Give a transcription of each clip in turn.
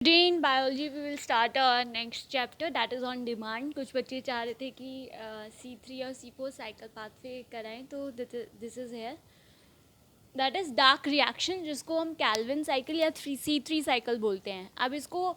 Today in biology we will start our next chapter that is on demand. कुछ बच्चे चाह रहे थे कि C3 और C4 साइकिल पाथवे कराएं तो this is here that is dark reaction जिसको हम कैल्विन साइकिल या C3 साइकिल बोलते हैं. अब इसको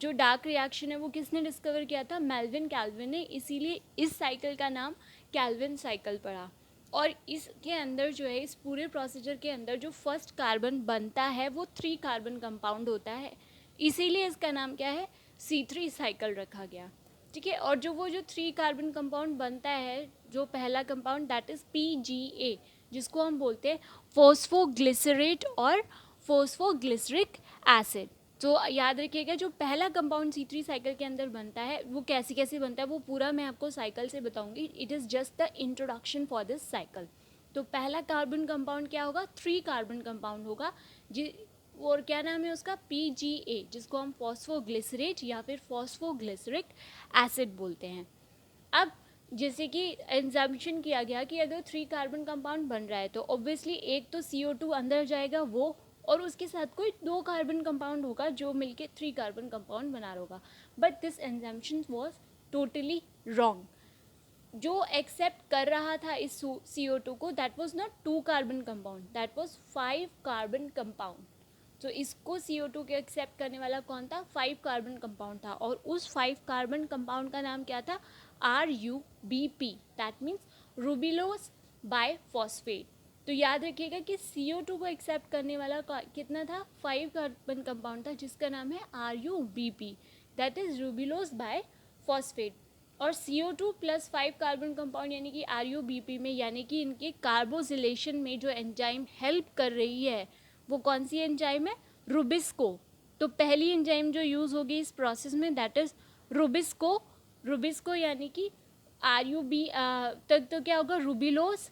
जो डार्क रिएक्शन है वो किसने डिस्कवर किया था? मेल्विन कैल्विन ने. इसीलिए इस साइकिल का नाम कैल्विन साइकिल पड़ा. और इसके अंदर जो है इस पूरे प्रोसीजर के अंदर जो फर्स्ट कार्बन बनता है वो 3 कार्बन कंपाउंड होता है. इसीलिए इसका नाम क्या है? C3 साइकिल रखा गया. ठीक है. और जो 3 कार्बन कंपाउंड बनता है, जो पहला कंपाउंड दैट इज़ PGA जिसको हम बोलते हैं फॉस्फोग्लिसरेट और फॉस्फोग्लिसरिक एसिड. तो याद रखिएगा जो पहला कंपाउंड C3 साइकिल के अंदर बनता है वो कैसे कैसे बनता है वो पूरा मैं आपको साइकिल से बताऊंगी. It is just the introduction for this cycle. तो पहला कार्बन कंपाउंड क्या होगा? 3 कार्बन कंपाउंड होगा और क्या नाम है उसका? PGA जिसको हम फॉस्फोग्लिसरेट या फिर फॉस्फोग्लिसरिक एसिड बोलते हैं. अब जैसे कि एग्जाम्पशन किया गया कि अगर 3 कार्बन कंपाउंड बन रहा है तो ऑब्वियसली एक तो CO2 अंदर जाएगा वो, और उसके साथ कोई 2 कार्बन कंपाउंड होगा जो मिलके 3 कार्बन कंपाउंड बना रहा होगा. But this exemption was totally wrong. जो एक्सेप्ट कर रहा था इस CO2 को that was not 2 carbon compound, that was 5 carbon compound. तो इसको CO2 के एक्सेप्ट करने वाला कौन था? 5 कार्बन कंपाउंड था. और उस 5 कार्बन कंपाउंड का नाम क्या था? RUBP. That means ribulose biphosphate. तो याद रखिएगा कि CO2 को एक्सेप्ट करने वाला कितना था? 5 कार्बन कंपाउंड था जिसका नाम है RUBP. That is ribulose biphosphate. और CO2 प्लस 5 कार्बन कंपाउंड यानी कि RUBP में, यानी कि इनके कार्बोजिलेशन में जो एंजाइम हेल्प कर रही है वो कौन सी एंजाइम है? रूबिस्को. तो पहली एंजाइम जो यूज़ होगी इस प्रोसेस में दैट इज़ रूबिस्को. रूबिस्को यानी कि RUB तो क्या होगा? रूबिलोस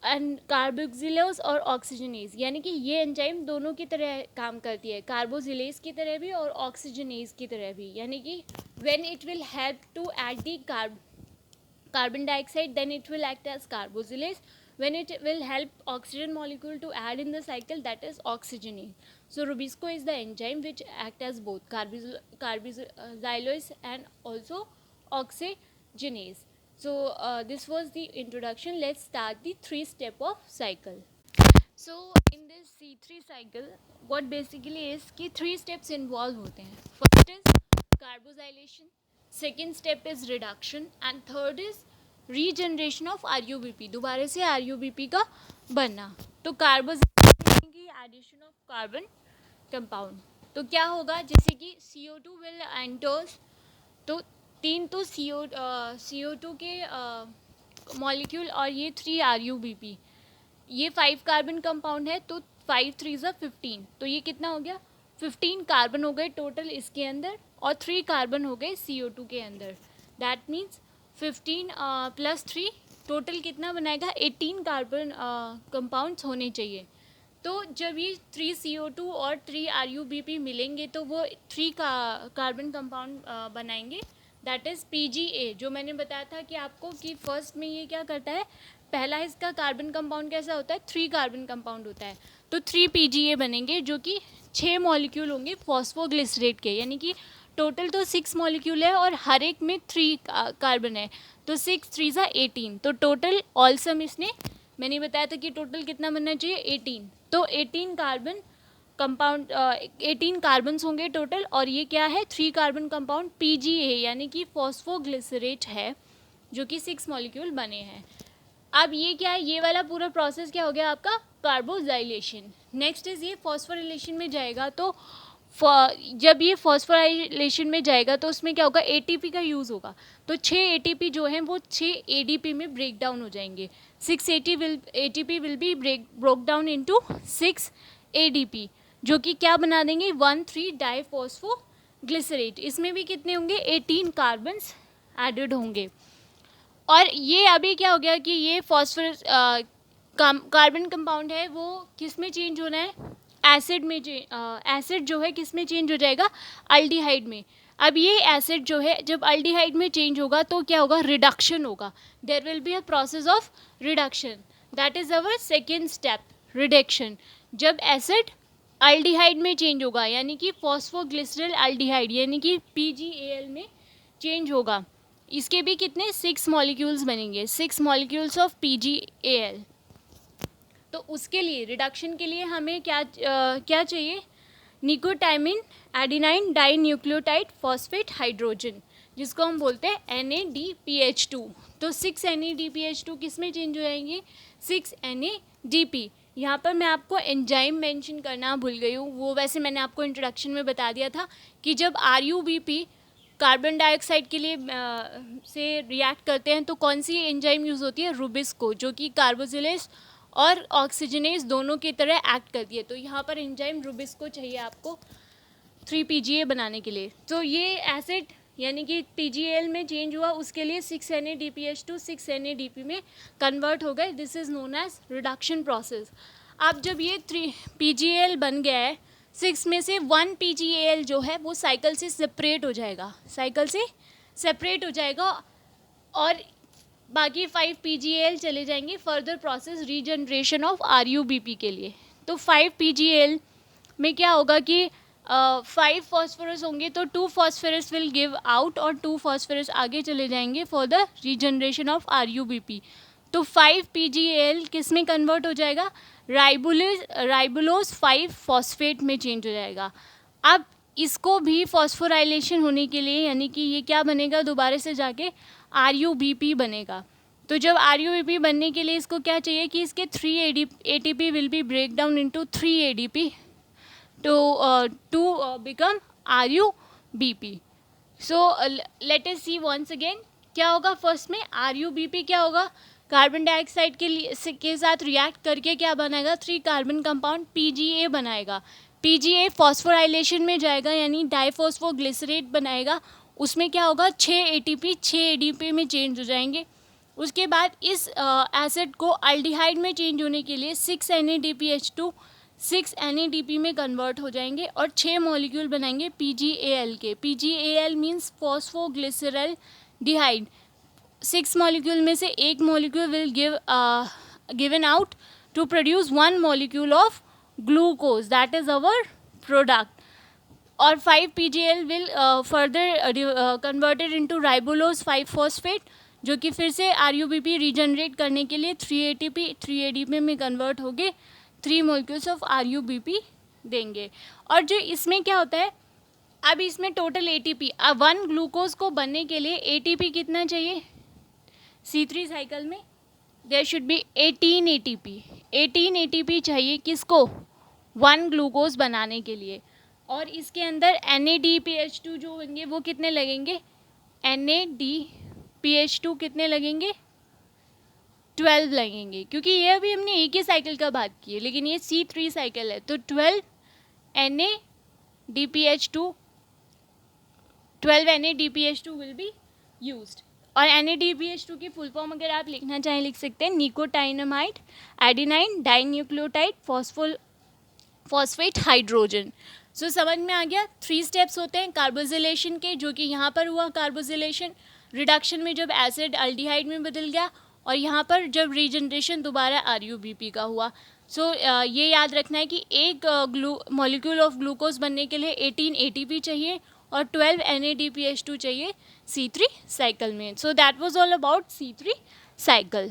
एंड कार्बोक्सिलेज और ऑक्सीजनेज. यानी कि ये एंजाइम दोनों की तरह काम करती है, कार्बोजिलेज की तरह भी और ऑक्सीजनेज की तरह भी. यानी कि when it will help to add the carbon dioxide then it will act as carboxylase. When it will help oxygen molecule to add in the cycle, that is oxygenase. So rubisco is the enzyme which act as both carboxylase and also oxygenase. So this was the introduction. Let's start the 3 step of cycle. So in this C3 cycle what basically is कि 3 steps involve होते हैं. First is carbozylation, second step is reduction and third is regeneration of RUBP. दोबारा से RUBP का बनना. तो कार्बोजिलेशन की addition of carbon compound. तो क्या होगा? जैसे कि CO2 विल एंटर्स तो 3 तो CO2 के मॉलिक्यूल और ये 3 RUBP. ये 5 कार्बन कंपाउंड है तो 5 3 ज़ा 15. तो ये कितना हो गया? 15 कार्बन हो गए टोटल इसके अंदर और 3 कार्बन हो गए CO2 के अंदर. दैट मीन्स 15 प्लस 3 टोटल कितना बनाएगा? 18 कार्बन कंपाउंड्स होने चाहिए. तो जब ये 3 CO2 और 3 RUBP मिलेंगे तो वो 3 कार्बन कंपाउंड बनाएंगे. That is PGA. जो मैंने बताया था कि आपको कि फर्स्ट में ये क्या करता है, पहला इसका कार्बन कंपाउंड कैसा होता है? 3 कार्बन कंपाउंड होता है. तो 3 PGA बनेंगे जो कि 6 मॉलिक्यूल होंगे फॉस्फोग्लिसरेट के. यानी कि टोटल तो 6 मॉलिक्यूल है और हर एक में 3 कार्बन है. तो 6 3 ज़ा 18. तो टोटल ऑलसम इसने मैंने बताया था कि टोटल कितना बनना चाहिए? 18. तो 18 कार्बन कंपाउंड 18 कार्बन्स होंगे टोटल. और ये क्या है? 3 कार्बन कंपाउंड PGA यानी कि फॉस्फोग्लिसरेट है जो कि 6 मॉलिक्यूल बने हैं. अब ये क्या है? ये वाला पूरा प्रोसेस क्या हो गया आपका? कार्बोजाइलेशन. नेक्स्ट इज ये फॉस्फोराइलेशन में जाएगा. तो जब ये फॉस्फोराइलेशन में जाएगा तो उसमें क्या होगा? ATP का यूज़ होगा. तो 6 ATP जो हैं वो 6 ADP में ब्रेक डाउन हो जाएंगे. 6 ATP will be broke down into 6 ADP जो कि क्या बना देंगे? 1,3 डाइफॉस्फोग्लिसरेट. इसमें भी कितने होंगे? 18 कार्बन्स एडेड होंगे. और ये अभी क्या हो गया कि ये फॉस्फोरस कार्बन कंपाउंड है वो किस में चेंज होना है? एसिड में. एसिड जो है किस में चेंज हो जाएगा? अल्डिहाइड में. अब ये एसिड जो है जब अल्डिहाइड में चेंज होगा तो क्या होगा? रिडक्शन होगा. There will be a process of reduction. That is our second step, reduction. जब एसिड अल्डिहाइड में चेंज होगा, यानी कि फॉस्फोग्लिसरल अल्डिहाइड, यानी कि PgAl में चेंज होगा। इसके भी कितने 6 मॉलिक्यूल्स बनेंगे, 6 मॉलिक्यूल्स ऑफ PgAl। तो उसके लिए रिडक्शन के लिए हमें क्या चाहिए, nicotinamide adenine dinucleotide phosphate hydrogen, जिसको हम बोलते हैं NADPH2। तो 6 NADPH2 किस में चेंज हो जाएंगे, 6 NADP। यहाँ पर मैं आपको एंजाइम मेंशन करना भूल गई हूँ, वो वैसे मैंने आपको इंट्रोडक्शन में बता दिया था कि जब RUBP कार्बन डाइऑक्साइड के लिए से रिएक्ट करते हैं तो कौन सी एंजाइम यूज़ होती है, रुबिस्को, जो कि कार्बोजिलेस और ऑक्सीजनेस दोनों की तरह एक्ट करती है। तो यहाँ पर एंजाइम रुबिस्को चाहिए आपको 3PGA बनाने के लिए। तो ये एसिड यानी कि PGAl में चेंज हुआ, उसके लिए 6 NADPH2 6 NADP में कन्वर्ट हो गए। This is known as reduction process. अब जब ये 3 PGAl बन गया है, 6 में से 1 PGAl जो है वो साइकिल से सेपरेट हो जाएगा, साइकिल से सेपरेट हो जाएगा, और बाकी 5 PGAl चले जाएंगे further process regeneration of RUBP के लिए। तो 5 PGAl में क्या होगा कि 5 फॉस्फोरस होंगे, तो 2 फॉस्फोरस विल गिव आउट और 2 फॉस्फोरस आगे चले जाएंगे for the regeneration of RUBP। तो 5 PGAl किस में कन्वर्ट हो जाएगा, राइबुलोज 5 फॉस्फेट में चेंज हो जाएगा। अब इसको भी फॉस्फोराइलेशन होने के लिए, यानी कि ये क्या बनेगा, दोबारा से जाके RUBP बनेगा। तो जब RUBP बनने के लिए इसको क्या चाहिए कि इसके 3 ATP will be break down into 3 ADP to become RUBP. So let us see once again क्या होगा। फर्स्ट में RUBP क्या होगा, कार्बन डाइऑक्साइड के साथ रिएक्ट करके क्या बनाएगा, 3 कार्बन कंपाउंड PGA बनाएगा। PGA फॉस्फोराइलेशन में जाएगा, यानी डाइफॉस्फोग्लिसरेट बनाएगा। उसमें क्या होगा, 6 ATP 6 ADP में चेंज हो जाएंगे। उसके बाद इस एसिड को अल्डिहाइड में चेंज होने के लिए 6 NADPH2 6 NADP में कन्वर्ट हो जाएंगे और 6 मॉलिक्यूल बनाएंगे PGAl के। PGAl means phosphoglyceraldehyde. 6 molecule में से एक molecule will given out to produce 1 molecule of glucose, that is our product. और 5 PGAl will further converted into ribulose 5 phosphate, जो कि फिर से RUBP रीजनरेट करने के लिए 3 ATP 3 ADP में कन्वर्ट हो गए, 3 मॉलिक्यूल्स ऑफ RUBP देंगे। और जो इसमें क्या होता है, अब इसमें टोटल ATP, अब 1 ग्लूकोज को बनने के लिए ATP कितना चाहिए, C3 साइकिल में there should be 18 ATP। 18 ATP चाहिए किसको, 1 ग्लूकोज बनाने के लिए। और इसके अंदर NADPH2 जो होंगे वो कितने लगेंगे, NADPH2 कितने लगेंगे, 12 लगेंगे, क्योंकि ये अभी हमने एक ही साइकिल का बात की है, लेकिन ये C3 साइकिल है। तो 12 NADPH2 विल बी यूज्ड। और NADPH2 की फुल फॉर्म अगर आप लिखना चाहें लिख सकते हैं, निकोटाइनमाइड एडिनाइन डाइन्यूक्लियोटाइड फॉस्फेट हाइड्रोजन। सो समझ में आ गया, 3 स्टेप्स होते हैं कार्बोजिलेशन के, जो कि यहाँ पर हुआ कार्बोजिलेशन, रिडक्शन में जब एसिड अल्डिहाइड में बदल गया, और यहाँ पर जब रीजनरेशन दोबारा RUBP का हुआ। सो ये याद रखना है कि एक मॉलिक्यूल ऑफ ग्लूकोज बनने के लिए 18 ATP चाहिए और 12 NADPH2 चाहिए C3 साइकिल में। So that was all about C3 cycle.